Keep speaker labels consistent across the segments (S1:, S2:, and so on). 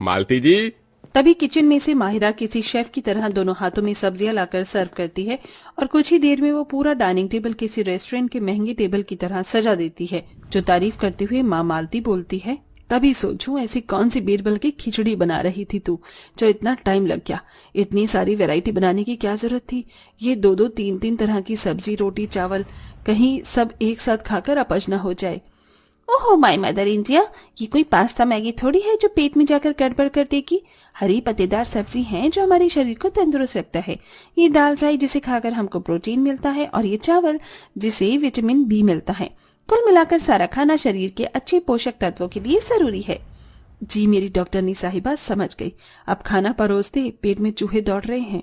S1: मालती जी।
S2: तभी किचन में से माहिरा किसी शेफ की तरह दोनों हाथों में सब्जियां लाकर सर्व करती है और कुछ ही देर में वो पूरा डाइनिंग टेबल किसी रेस्टोरेंट के महंगे टेबल की तरह सजा देती है। जो तारीफ करते हुए माँ मालती बोलती है, तभी सोचूं ऐसी कौन सी बीरबल की खिचड़ी बना रही थी तू, जो इतना टाइम लग गया। इतनी सारी वैरायटी बनाने की क्या जरूरत थी। ये दो दो तीन तीन तरह की सब्जी, रोटी, चावल, कहीं सब एक साथ खाकर अपच न हो जाए। ओहो माय मदर इंडिया, ये कोई पास्ता मैगी थोड़ी है जो पेट में जाकर गड़बड़ कर देगी। हरी पत्तेदार सब्जी है जो हमारे शरीर को तंदुरुस्त रखता है। ये दाल फ्राई जिसे खाकर हमको प्रोटीन मिलता है, और ये चावल जिसे विटामिन बी मिलता है। कुल मिलाकर सारा खाना शरीर के अच्छे पोषक तत्वों के लिए जरूरी है। जी मेरी डॉक्टरनी साहिबा समझ गई। अब खाना परोसते, पेट में चूहे दौड़ रहे हैं।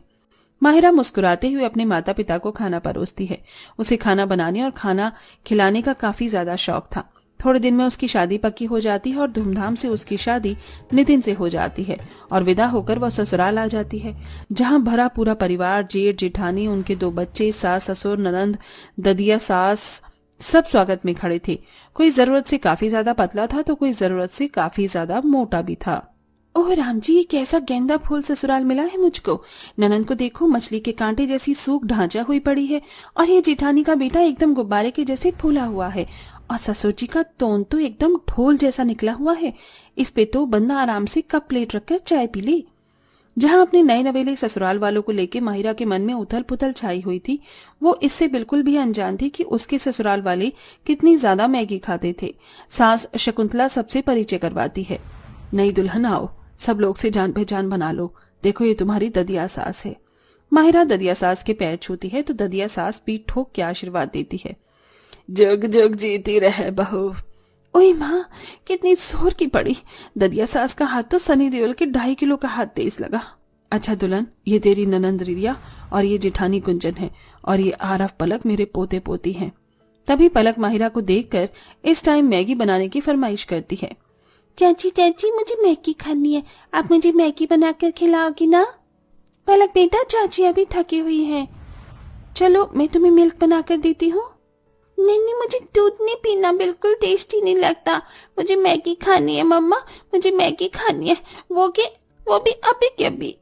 S2: माहिरा मुस्कुराते हुए अपने माता पिता को खाना परोसती है। उसे खाना बनाने और खाना खिलाने का काफी ज्यादा शौक था। थोड़े दिन में उसकी शादी पक्की हो जाती है और धूमधाम से उसकी शादी नितिन से हो जाती है और विदा होकर वह ससुराल आ जाती है, जहां भरा पूरा परिवार, जेठ जेठानी, उनके 2 बच्चे, सास ससुर, ननंद, ददिया सास, सब स्वागत में खड़े थे। कोई जरूरत से काफी ज्यादा पतला था तो कोई जरूरत से काफी ज्यादा मोटा भी था। ओह राम जी, ये कैसा गेंदा फूल ससुराल मिला है मुझको। ननंद को देखो, मछली के कांटे जैसी सूख ढांचा हुई पड़ी है, और ये जेठानी का बेटा एकदम गुब्बारे के जैसे फूला हुआ है, और ससुर जी का तोन तो एकदम ढोल जैसा निकला हुआ है। इस पे तो बंदा आराम से कप प्लेट रखकर चाय पी ले। जहां अपने नए नवेले ससुराल वालों को लेके माहिरा के मन में उथल पुथल छाई हुई थी, वो इससे बिल्कुल भी अनजान थी कि उसके ससुराल वाले कितनी ज्यादा मैगी खाते थे। सास शकुंतला सबसे परिचय करवाती है। नई दुल्हन आओ, सब लोग से जान पहचान बना लो। देखो ये तुम्हारी ददिया सास है। माहिरा ददिया सास के पैर छूती है तो ददिया सास पीठ ठोक के आशीर्वाद देती है। जुग जुग जीती रहे बहू। ओए माँ, कितनी जोर की पड़ी। ददिया सास का हाथ तो सनी देओल के 2.5 किलो का हाथ तेज लगा। अच्छा दुल्हन, ये तेरी ननंद रिया और ये जेठानी गुंजन है, और ये आरफ पलक मेरे पोते पोती हैं। तभी पलक माहिरा को देखकर इस टाइम मैगी बनाने की फरमाइश करती है। चाची चाची, मुझे मैगी खानी है, आप मुझे मैगी बनाकर खिलाओगी ना? पलक बेटा, चाची अभी थकी हुई है, चलो मैं तुम्हें मिल्क बनाकर देती हूँ। नहीं नहीं, मुझे दूध नहीं पीना, बिल्कुल टेस्टी नहीं लगता। मुझे मैगी खानी है मम्मा, मुझे मैगी खानी है, वो भी अभी के अभी।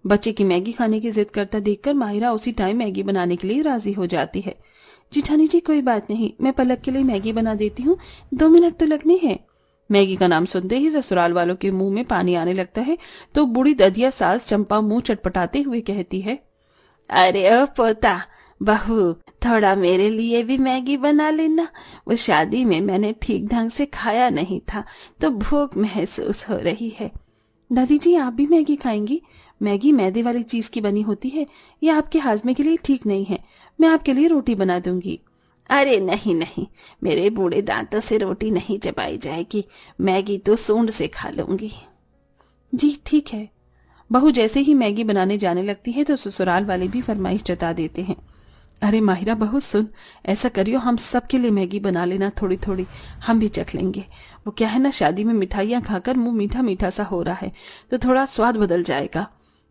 S2: बच्चे की मैगी खाने की जिद करता देखकर माहिरा उसी टाइम मैगी बनाने के लिए राजी हो जाती है। जिठानी जी कोई बात नहीं, मैं पलक के लिए मैगी बना देती हूँ, 2 मिनट तो लगने हैं। मैगी का नाम सुनते ही ससुराल वालों के मुंह में पानी आने लगता है तो बूढ़ी ददिया सास चंपा मुंह चटपटाते हुए कहती है, अरे ओ पोता बहू, थोड़ा मेरे लिए भी मैगी बना लेना। वो शादी में मैंने ठीक ढंग से खाया नहीं था तो भूख महसूस हो रही है। दादी जी आप भी मैगी खाएंगी? मैगी मैदे वाली चीज की बनी होती है, ये आपके हाजमे के लिए ठीक नहीं है। मैं आपके लिए रोटी बना दूंगी। अरे नहीं नहीं, मेरे बूढ़े दांतों से रोटी नहीं चबाई जाएगी, मैगी तो सूंड से खा लूंगी। जी ठीक है। बहू जैसे ही मैगी बनाने जाने लगती है तो ससुराल वाले भी फरमाइश जता देते हैं। अरे माहिरा बहू सुन, ऐसा करियो हम सबके लिए मैगी बना लेना, थोड़ी थोड़ी हम भी चख लेंगे। वो क्या है ना, शादी में मिठाइयाँ खाकर मुंह मीठा मीठा सा हो रहा है तो थोड़ा स्वाद बदल जाएगा।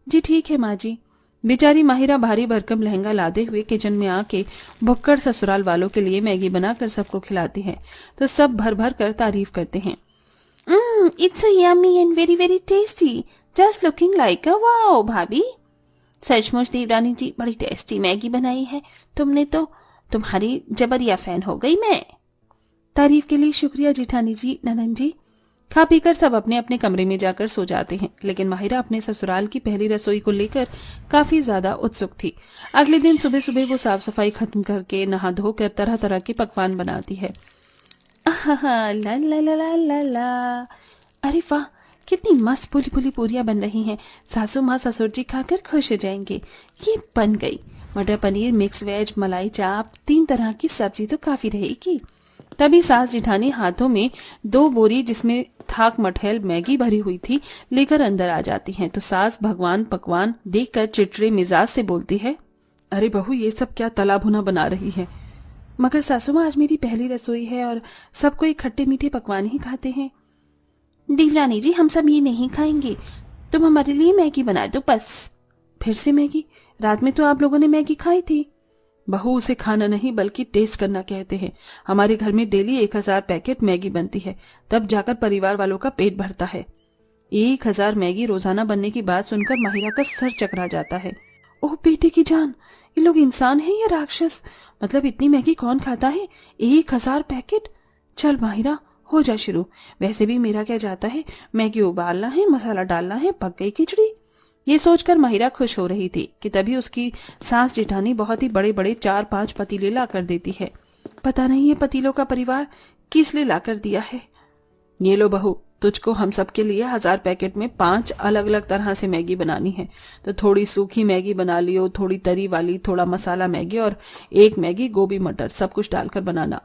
S2: जी ठीक है माँ जी। बेचारी माहिरा भारी भरकम लहंगा लादे हुए किचन में आके भुक्कड़ ससुराल वालों के लिए मैगी बनाकर सबको खिलाती है तो सब भर भर कर तारीफ करते हैं। It's so yummy and very very tasty, just looking like a wow भाभी। सचमुच देवरानी जी बड़ी टेस्टी मैगी बनाई है तुमने तो, तुम्हारी जबरिया फैन हो गई मैं। तारीफ के लिए शुक्रिया जेठानी जी, ननन जी। खा पीकर सब अपने अपने कमरे में जाकर सो जाते हैं, लेकिन माहिरा अपने ससुराल की पहली रसोई को लेकर काफी ज्यादा उत्सुक थी। अगले दिन सुबह सुबह वो साफ सफाई खत्म करके नहा धोकर तरह तरह के पकवान बनाती है। ला ला ला ला ला ला। अरे वाह, कितनी मस्त फूली फूली पूरियां बन रही हैं। सासू माँ ससुर जी खाकर खुश हो जाएंगे। ये बन गई मटर पनीर, मिक्स वेज, मलाई चाप, 3 तरह की सब्जी तो काफी रहेगी। तभी सास जिठानी हाथों में 2 बोरी जिसमें थाक मठैल मैगी भरी हुई थी लेकर अंदर आ जाती हैं तो सास भगवान पकवान देखकर चिड़चिड़े मिजाज से बोलती है, अरे बहू ये सब क्या तला भुना बना रही है? मगर सासू माँ आज मेरी पहली रसोई है और सब कोई खट्टे मीठे पकवान ही खाते हैं। देवरानी जी हम सब ये नहीं खाएंगे, तुम हमारे लिए मैगी बना दो बस। फिर से मैगी? रात में तो आप लोगों ने मैगी खाई थी। बहू उसे खाना नहीं बल्कि टेस्ट करना कहते हैं। हमारे घर में डेली 1000 पैकेट मैगी बनती है, तब जाकर परिवार वालों का पेट भरता है। 1000 मैगी रोजाना बनने की बात सुनकर माहिरा का सर चकरा जाता है। ओह बेटे की जान, ये लोग इंसान हैं या राक्षस? मतलब इतनी मैगी कौन खाता है? 1000 पैकेट? चल माहिरा हो जा शुरू। वैसे भी मेरा क्या जाता है, मैगी उबालना है, मसाला डालना है, पक गई खिचड़ी। ये सोचकर माहिरा खुश हो रही थी कि तभी उसकी सास जेठानी बहुत ही बड़े बड़े 4-5 पतीले ला कर देती है। पता नहीं ये पतीलों का परिवार किस लिए ला कर दिया है। ये लो बहू, तुझको हम सब के लिए 1000 पैकेट में 5 अलग अलग तरह से मैगी बनानी है, तो थोड़ी सूखी मैगी बना लियो, थोड़ी तरी वाली, थोड़ा मसाला मैगी और एक मैगी गोभी मटर सब कुछ डालकर बनाना।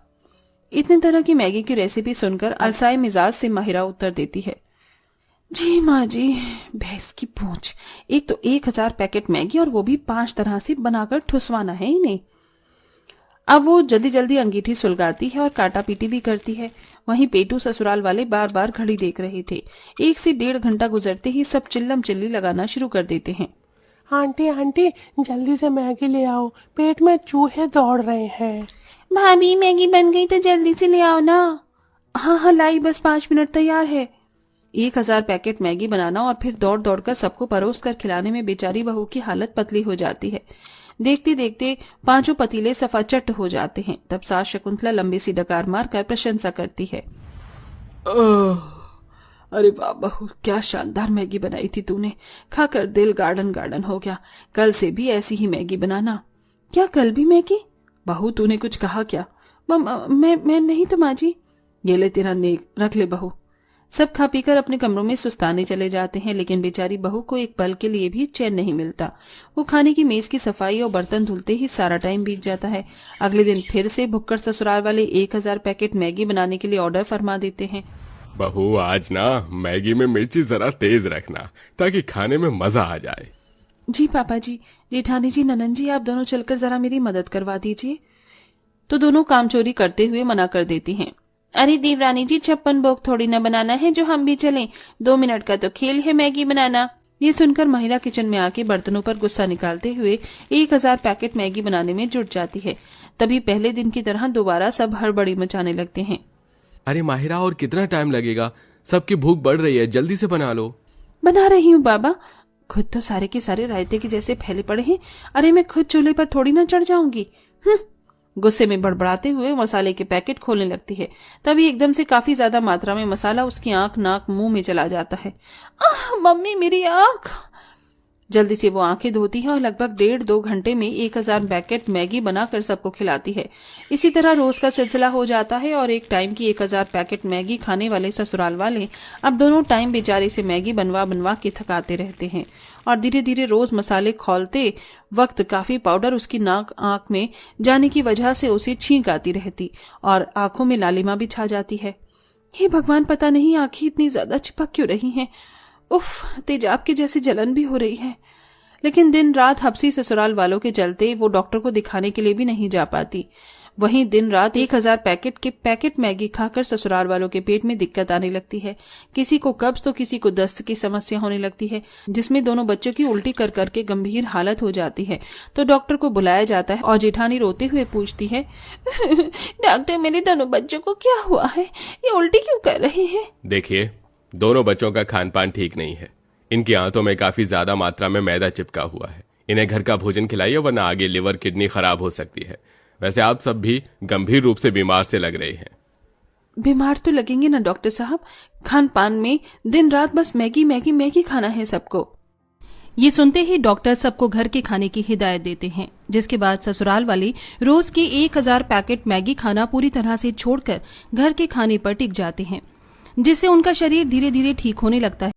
S2: इतने तरह की मैगी की रेसिपी सुनकर अलसाए मिजाज से माहिरा उत्तर देती है, जी माँ जी, भैंस की पूंछ, एक तो 1000 पैकेट मैगी और वो भी 5 तरह से बनाकर ठुसवाना है ही नहीं। अब वो जल्दी जल्दी अंगीठी सुलगाती है और काटा पीटी भी करती है। वहीं पेटू ससुराल वाले बार बार घड़ी देख रहे थे। 1 से 1.5 घंटा गुजरते ही सब चिल्लम चिल्ली लगाना शुरू कर देते हैं।
S1: आंटी आंटी जल्दी से मैगी ले आओ, पेट में चूहे दौड़ रहे हैं।
S2: भाभी मैगी बन गई तो जल्दी से ले आओ ना। हाँ हाँ लाई, बस 5 मिनट तैयार है। 1000 पैकेट मैगी बनाना और फिर दौड़ दौड़ कर सबको परोस कर खिलाने में बेचारी बहू की हालत पतली हो जाती है। देखते देखते 5 पतीले सफाचट हो जाते हैं। तब सास शकुंतला लंबी सी डकार मारकर प्रशंसा करती है, अरे वाह बहू, क्या शानदार मैगी बनाई थी तूने, खाकर दिल गार्डन गार्डन हो गया। कल से भी ऐसी ही मैगी बनाना। क्या कल भी मैगी? बहू तूने कुछ कहा क्या? मैं नहीं तो माँ जी। ये ले तेरा नेक, रख ले बहू। सब खा पीकर अपने कमरों में सुस्ताने चले जाते हैं, लेकिन बेचारी बहू को एक पल के लिए भी चैन नहीं मिलता। वो खाने की मेज की सफाई और बर्तन धुलते ही सारा टाइम बीत जाता है। अगले दिन फिर से भुक्कड़ ससुराल वाले 1000 पैकेट मैगी बनाने के लिए ऑर्डर फरमा देते हैं।
S3: बहू आज ना मैगी में मिर्ची जरा तेज रखना ताकि खाने में मजा आ जाए।
S2: जी पापा जी। जेठानी जी, ननन जी, आप दोनों चलकर जरा मेरी मदद करवा दीजिए। तो दोनों काम चोरी करते हुए मना कर देती हैं। अरे देवरानी जी, 56 भोग थोड़ी न बनाना है जो हम भी चलें। 2 मिनट का तो खेल है मैगी बनाना। ये सुनकर महिला किचन में आके बर्तनों पर गुस्सा निकालते हुए 1000 पैकेट मैगी बनाने में जुट जाती है। तभी पहले दिन की तरह दोबारा सब हड़बड़ी मचाने लगते हैं।
S3: अरे माहिरा, और कितना टाइम लगेगा? सबकी भूख बढ़ रही है, जल्दी से बना लो।
S2: बना रही हूँ बाबा। खुद तो सारे के सारे रायते के जैसे फैले पड़े हैं। अरे मैं खुद चूल्हे पर थोड़ी ना चढ़ जाऊंगी। गुस्से में बड़बड़ाते हुए मसाले के पैकेट खोलने लगती है। तभी एकदम से काफी ज्यादा मात्रा में मसाला उसकी आंख, नाक, मुंह में चला जाता है। मम्मी मेरी आंख। जल्दी से वो आंखें धोती है और लगभग 1.5-2 घंटे में 1000 पैकेट मैगी बनाकर सबको खिलाती है। इसी तरह रोज का सिलसिला हो जाता है और एक टाइम की 1000 पैकेट मैगी खाने वाले ससुराल वाले अब दोनों टाइम बेचारे से मैगी बनवा बनवा के थकाते रहते हैं। और धीरे धीरे रोज मसाले खोलते वक्त काफी पाउडर उसकी नाक, आंख में जाने की वजह से उसे छींक आती रहती और आंखों में लालिमा भी छा जाती है। हे भगवान, पता नहीं आंखें इतनी ज्यादा चिपक क्यों रही हैं। उफ, तेजाब की जैसी जलन भी हो रही है। लेकिन दिन रात हब्सी ससुराल वालों के चलते वो डॉक्टर को दिखाने के लिए भी नहीं जा पाती। वहीं दिन रात 1000 पैकेट के पैकेट मैगी खाकर ससुराल वालों के पेट में दिक्कत आने लगती है। किसी को कब्ज तो किसी को दस्त की समस्या होने लगती है, जिसमें दोनों बच्चों की उल्टी कर करके गंभीर हालत हो जाती है। तो डॉक्टर को बुलाया जाता है और जेठानी रोते हुए पूछती है, डॉक्टर मेरे दोनों बच्चों को क्या हुआ है, ये उल्टी क्यों कर रहे हैं?
S3: देखिए, दोनों बच्चों का खान पान ठीक नहीं है। इनकी आंतों में काफी ज्यादा मात्रा में मैदा चिपका हुआ है। इन्हें घर का भोजन खिलाइए, वरना आगे लिवर, किडनी खराब हो सकती है। वैसे आप सब भी गंभीर रूप से बीमार से लग रहे हैं।
S2: बीमार तो लगेंगे ना डॉक्टर साहब, खान पान में दिन रात बस मैगी मैगी मैगी खाना है सबको।
S4: ये सुनते ही डॉक्टर सबको घर के खाने की हिदायत देते हैं, जिसके बाद ससुराल वाले रोज के 1000 पैकेट मैगी खाना पूरी तरह से छोड़कर घर के खाने पर टिक जाते हैं, जिससे उनका शरीर धीरे धीरे ठीक होने लगता है।